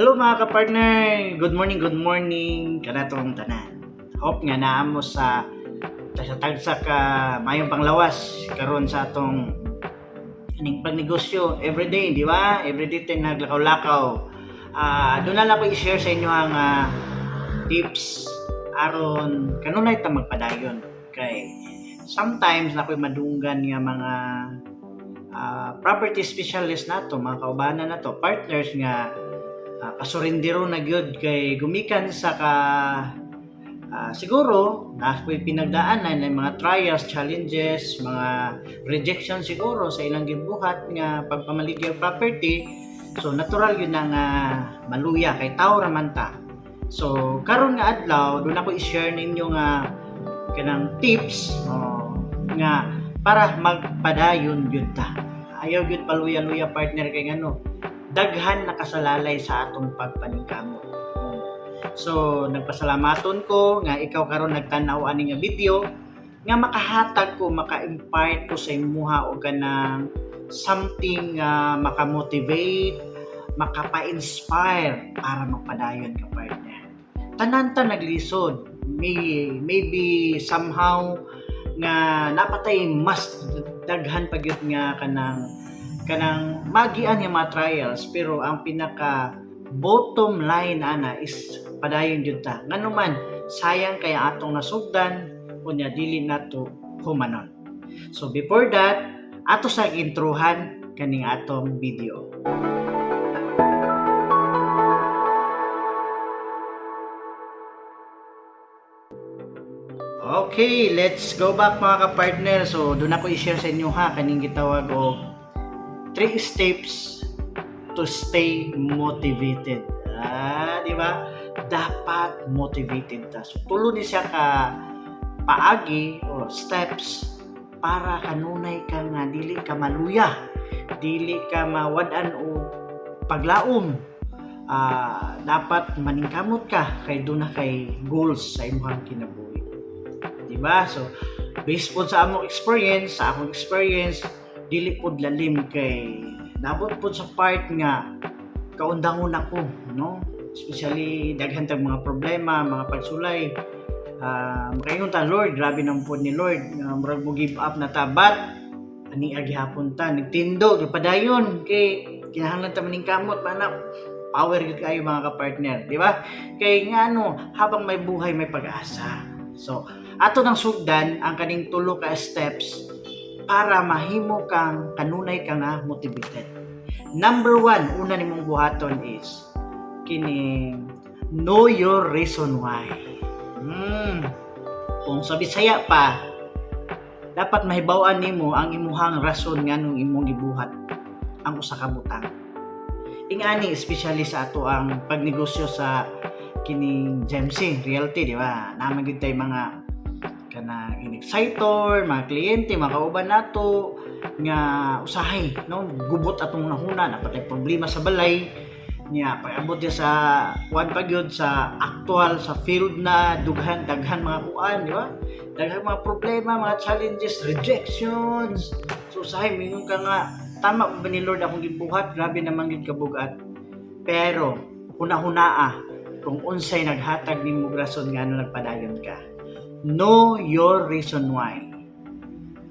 Hello mga kapartner! Good morning, kanatong tanan. Hope nga naamo sa tagsa ka mayong panglawas karon sa atong aning pagnegosyo everyday, di ba? Everyday tayo naglakaw-lakaw. Doon na lang ko i-share sa inyo ang tips aron kanunay ta magpadayon. Kay sometimes na ko'y madunggan nga mga property specialist nato, mga kaubanan nato, partners nga kasurindiro na gyud kay gumikan sa siguro na ako'y pinagdaanan ng mga trials, challenges, mga rejection siguro sa ilang gibuhat nga pagpamaligya property. So natural yun nga maluya kay tao raman ta. So karon nga adlaw doon ako i-share ninyo nga kanang tips nga para magpadayon gyud ta. Ayaw gyud paluya-luya partner kay ngano daghan nakasalalay sa atong pagpaningkamot. So nagpasalamaton ko nga ikaw karon nagtan-aw ani nga video nga makahatag ko, maka-impart ko sa imuha og kanang something maka-motivate, makapa-inspire para magpadayon ka partner. Tanan ta naglisod, maybe somehow nga napatay mas daghan pa gyud nga kanang magian nga mga trials, pero ang pinaka bottom line ana is padayon jud ta. Ngano man sayang kay atong nasugdan unya dili nato humanon. So before that, ato sa introhan kaning atong video. Okay, let's go back mga ka-partner. So doon ako i-share sa inyo kaning gitawag og 3 steps to stay motivated. Di ba? Dapat motivated ta. So tulo ni siya ka paagi o steps para kanunay ka nga dili ka maluya, dili ka mawad-an o paglaom. Dapat maningkamot ka kay doon na kay goals sa imong kinabuhi. Di ba? So based po sa akong experience, dili pod lalim kay nabot pod sa part nga kaundangon ako, no? Especially daghan tag mga problema, mga pagsulay. Makaingon ta, Lord, grabe nang pod ni Lord, murag mo give up na ta, but ani agihapon ta nagtindog padayon kay kinahanglan ta maningkamot mana power gid kayo mga ka-partner, di ba? Kay ngano habang may buhay may pag-asa. So ato nang sugdan ang kaning tulo ka steps para mahimo kang kanunay ka nga motivated. Number 1, una nimong buhaton is kining know your reason why. Kung sa Bisaya pa, dapat mahibaw-an nimo ang imuhang rason nganong imong gibuhat ang usa ka butang. Ingani especially sa ato ang pagnegosyo sa kining GMC Realty, di ba? Naman gyud tay mga kanang in-exciter, mga kliyente, mga kauban nato nga usahay, no? Gubot atong nahuna, napatay problema sa balay niya, pag-abot niya sa kuan pagyod sa actual sa field na daghan mga kuan, di ba? Daghan mga problema, mga challenges, rejections. So usahay mingon ka nga tama ba ni Lord akong gibuhat, grabe naman gid kabugat. Pero hunahunaa kung unsay naghatag nimo rason ngano nagpadayon ka. Know your reason why.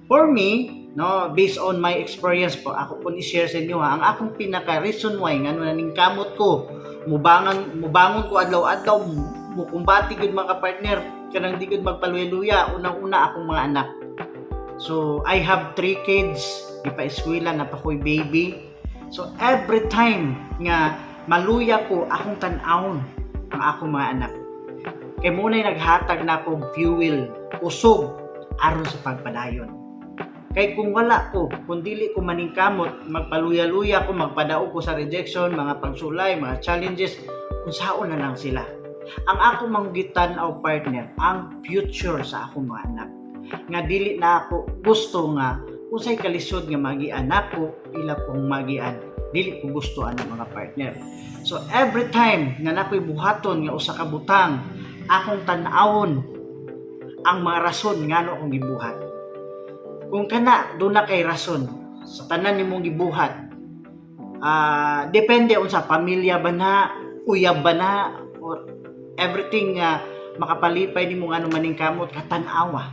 For me, no, based on my experience po, ako po i-share sa inyo ang akong pinaka reason why ngano naningkamot ko, mubangon ko adlaw-adlaw, mukumbati gud mga partner kanang di gud magpaluya-luya unang-una akong mga anak. So I have 3 kids, di pa eskwela na pa ko'y baby. So every time nga maluya ko akong tan-awon ang akong mga anak. Kay muna'y naghatag na akong fuel, kusog, aron sa pagpadayon. Kay kung wala ko, kung dili ko maningkamot, magpaluya-luya ko, magpadaog ko sa rejection, mga pagsulay, mga challenges, kung saon na lang sila. Ang ako manggitan o partner, ang future sa akong mga anak. Nga dili na ako gusto nga, usay kalisod nga magian ako, ila pong magian. Dili ko gusto ang mga partner. So every time nga nakoy buhaton nga usa ka butang, akong tan-awon ang mga rason ngano akong gibuhat. Kung kana do na kay rason sa tanan nimong gibuhat, depende unsa pamilya ba na, uyab ba na or everything nga makapalipay nimo nga maning kamot katanawa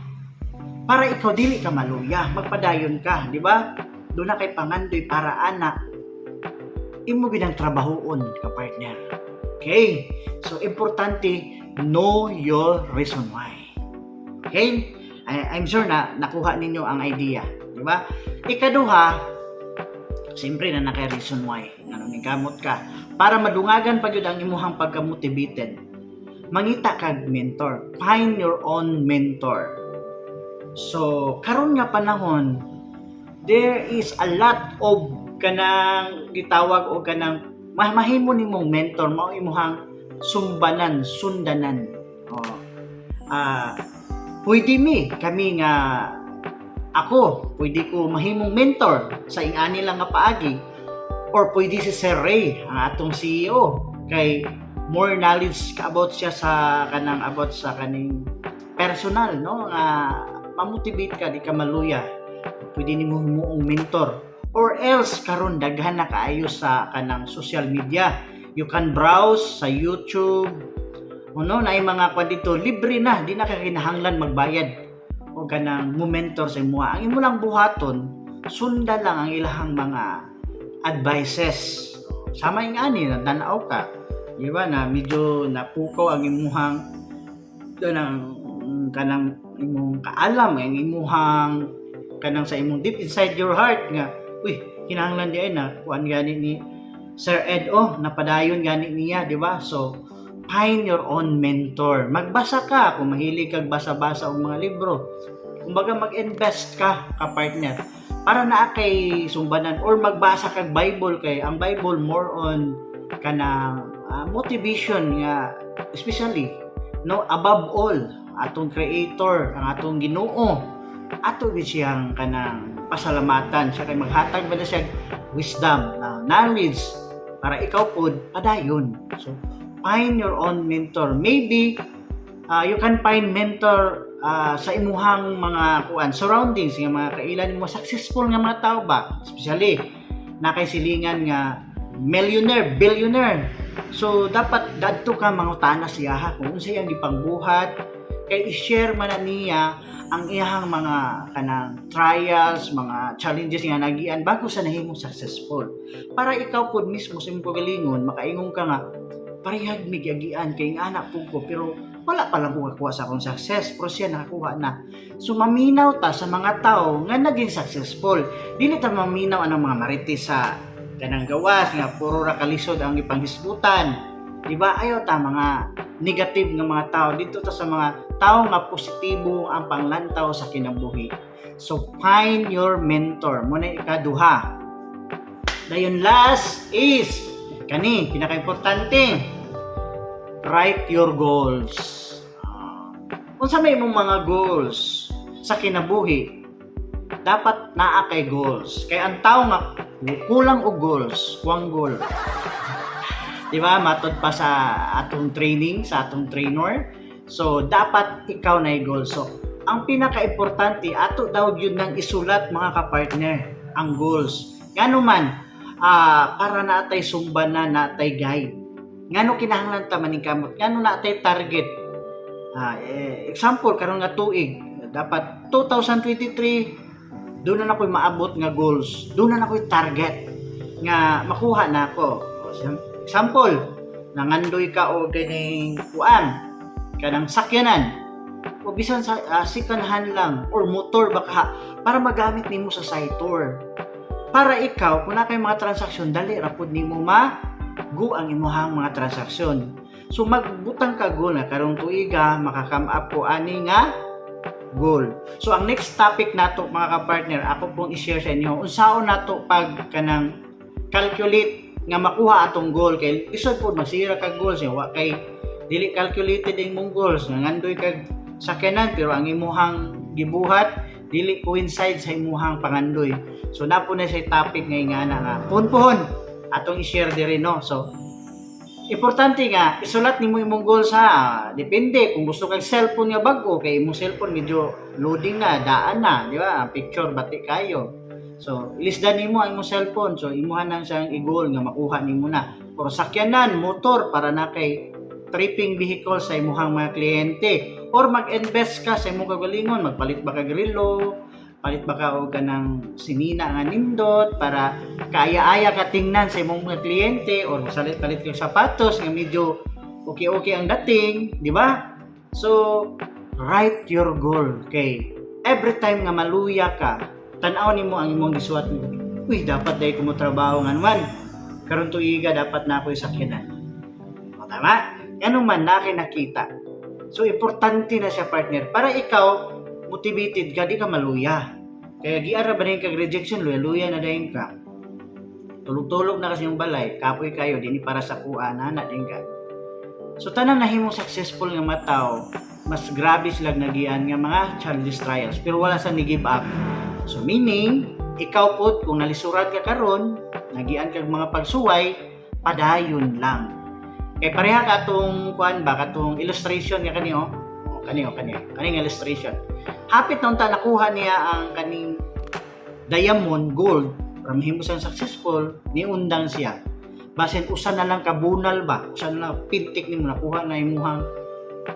para ikaw dili ka maluya, magpadayon ka, di ba? Doon na kay pangandoy para anak imo gid ang trabahoon ka partner. Okay? So importante, know your reason why. Okay? I'm sure na nakuha ninyo ang idea, di ba? Ikaduha, siyempre na naka reason why, ano ning kamot ka para madungagan pa gyud ang imuhang pagka-motivated. Mangita kag mentor. Find your own mentor. So, karon nga panahon, there is a lot of kanang gitawag o kanang mahimo nimong mentor mao imuhang sumbanan, sundanan. Pwede kami nga ako, pwede ko mahimong mentor sa ingani lang nga paagi, or pwede si Sir Ray, ang atong CEO, kay more knowledge about siya sa kanang about sa kaning personal, no, nga mamotivate ka di ka maluya. Pwede nimo humuong mentor, or else karon daghan na kaayo sa kanang social media. You can browse sa YouTube, na mga dito libre na, di na ka kinahanglan magbayad o kanang mentor sa imo. Ang imo lang buhaton, sundan lang ang ilahang mga advices. Sama ingani na tanaw ka, di ba, na medyo napukaw ang imuhang kanang imong kaalam, ang imuhang kanang sa imong deep inside your heart nga, uy, kinahanglan di ay na kuan gani ni Sir Ed, napadayon gani niya, di ba? So find your own mentor. Magbasa ka kung mahilig kag basa-basa og mga libro. Kumbaga mag-invest ka partner para naa kay sumbanan, or magbasa kag Bible, kay ang Bible more on kanang motivation nga, especially above all atong creator, ang atong Ginoo, ato gid siyang kanang pasalamatan siya kay maghatag ba na siya wisdom, knowledge para ikaw pod padayon. So find your own mentor. Maybe you can find mentor sa imuhang mga surroundings, nga mga kailan mo successful nga mga tao ba, especially na kay silingan nga millionaire, billionaire. So dapat dadto ka mangutana siya kung unsay ang gipangbuhat, kay i-share man niya ang iyang mga kanang trials, mga challenges nga nagian bago sa nahimong successful, para ikaw pod mismo sa imong pagalingon makaingon ka nga, parehag mi giagian kay anak po ko pero wala pa lang ko nakuha sa akong success, pero siya nakakuha na. So maminaw ta sa mga tao nga naging successful, dili ta maminaw ang mga marites sa kanang gawas nga puro ra kalisod ang ipanghisgutan, di ba? Ayaw ta mga negative nga mga tao, dito ta sa mga tao nga positibo ang panglantaw sa kinabuhi. So find your mentor. Muna ikaduha. Dayon last is kani pinaka-importante, write your goals. Unsa may imong mga goals sa kinabuhi, dapat naa kay goals. Kay ang tao nga kulang og goals, kuwang goal. Di ba? Matod pa sa atong training, sa atong trainer. So dapat ikaw na goal. So ang pinaka-importante ato daw yun nang isulat mga kapartner ang goals. Ngano man para natay sumbanan, natay guide. Ngano kinahanglan ta maning kamot? Ngano natay target? Example karon nga tuig, dapat 2023 doon na ako'y maabot nga goals. Doon na ako'y target nga makuha na ako. Example, nangandoy ka o ganing kanang sakyanan o bisan sa second hand lang or motor baka para magamit nimo sa site tour, para ikaw kung na kay mga transaksyon dali rapod nimo go ang imuhang mga transaksyon. So magbutang ka goal nga karong tuiga makakam up ko ani nga goal. So ang next topic nato mga ka-partner, ako pong i-share sa inyo unsaon nato pag kanang calculate nga makuha atong goal, kay isod po masira kag goals wa kay dili calculated ang imong goals, ngandoy kag sakyanan pero ang imuhang gibuhat dili coincide sa imuhang pangandoy. So napo na sa topic ngay nga na punpon atong i-share diri, no. So importante nga isulat nimo imong goals depende kung gusto kag cellphone nga bag-o, kay imong cellphone medyo loading na, daan na, di ba? Picture bati kayo. So ilisdan nimo ang imong cellphone, so imuhan nang siyang i-goal nga makuha nimo na. or sakyanan, motor para na kay tripping vehicle sa imuhang mga kliyente, or mag-invest ka sa imong kagalingon, magpalit ba ka grilo, palit ba ka og kanang sinina nga nindot para kaaya-aya ka tingnan sa imong mga kliyente, or salit-palit kang sapatos nga medyo okay ang dating, di ba? So write your goal. Okay, every time nga maluya ka, tan-aw nimo ang imong gisuwat mo. Uy, dapat dahil ko mo trabaho nga naman. Karon tuiga dapat na ako sakyanan. O, tama? Yan man na nakita. So, importante na siya, partner. Para ikaw, motivated ka, di ka maluya. Kaya giara ba rin kag rejection, luya-luya na dahin ka. Tulog-tulog na kasi yung balay, kapoy kayo, dini para sa kuha, na din ka. So, tanan nahimong successful nga mataw, mas grabe sila nagian nga mga challenges trials, pero wala sa ni-give up. So, meaning, ikaw po, kung nalisurat ka karon, nagian kag mga pagsuway, padayon lang. Kay pareha ka atong kuan ba, katong illustration nga kaniyo. Kaning illustration. Hapit nung ta nakuha niya ang kaning diamond, gold, para mahimo siyang successful, niundang siya. Basin usa na lang kabunal ba, usa na lang pintik nimo nakuha na imuhang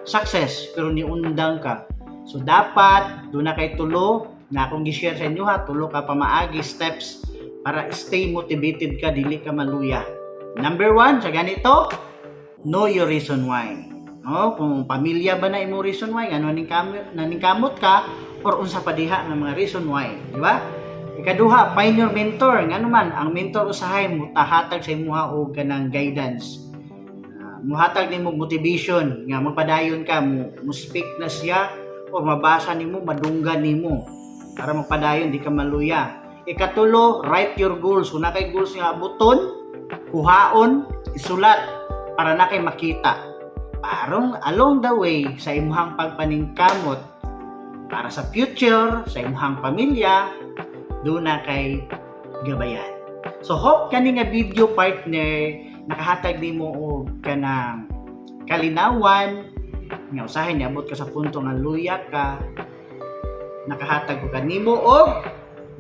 success, pero niundang ka. So dapat do na kay tulo na akong gi-share sa inyo ha, tulo ka pamaagi steps para stay motivated ka, dili ka maluya. Number 1, sa ganito, know your reason why. No, kung pamilya ba na imo reason why, ano ning kamot ka, or unsa pa diha nga mga reason why, di ba? Ikaduha, find your mentor. Ngano man ang mentor usahay mo tahatag sa imuha og kanang guidance. Muhatag nimo motivation nga magpadayon ka mo speak na siya o mabasa nimo, madunggan nimo para magpadayon di ka maluya. Ikatulo, write your goals. Kung na kay goals nga abuton, kuhaon, isulat para na kay makita. Parang along the way sa imuhang pagpaningkamot para sa future, sa imuhang pamilya, doon na kay gabayan. So hope kani nga video, partner, nakahatag nimo og kanang kalinawan nga usahay niabot ka sa punto nga luya ka, nakahatag ko kanimo og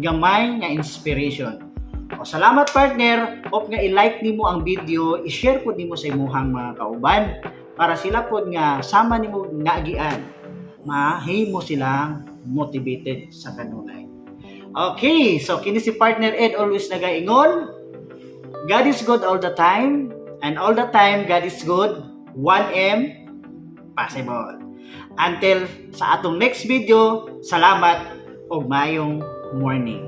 gamay nga inspiration. O, salamat, partner. Hope nga i-like nimo ang video, i-share po nimo sa imuhang mga kauban para sila po nga sama nimo naagian, mahimo silang motivated sa kanunay. Okay, so kini si partner Ed always nagaingon, God is good all the time, and all the time God is good, 1M possible. Until sa atong next video, salamat o mayong morning.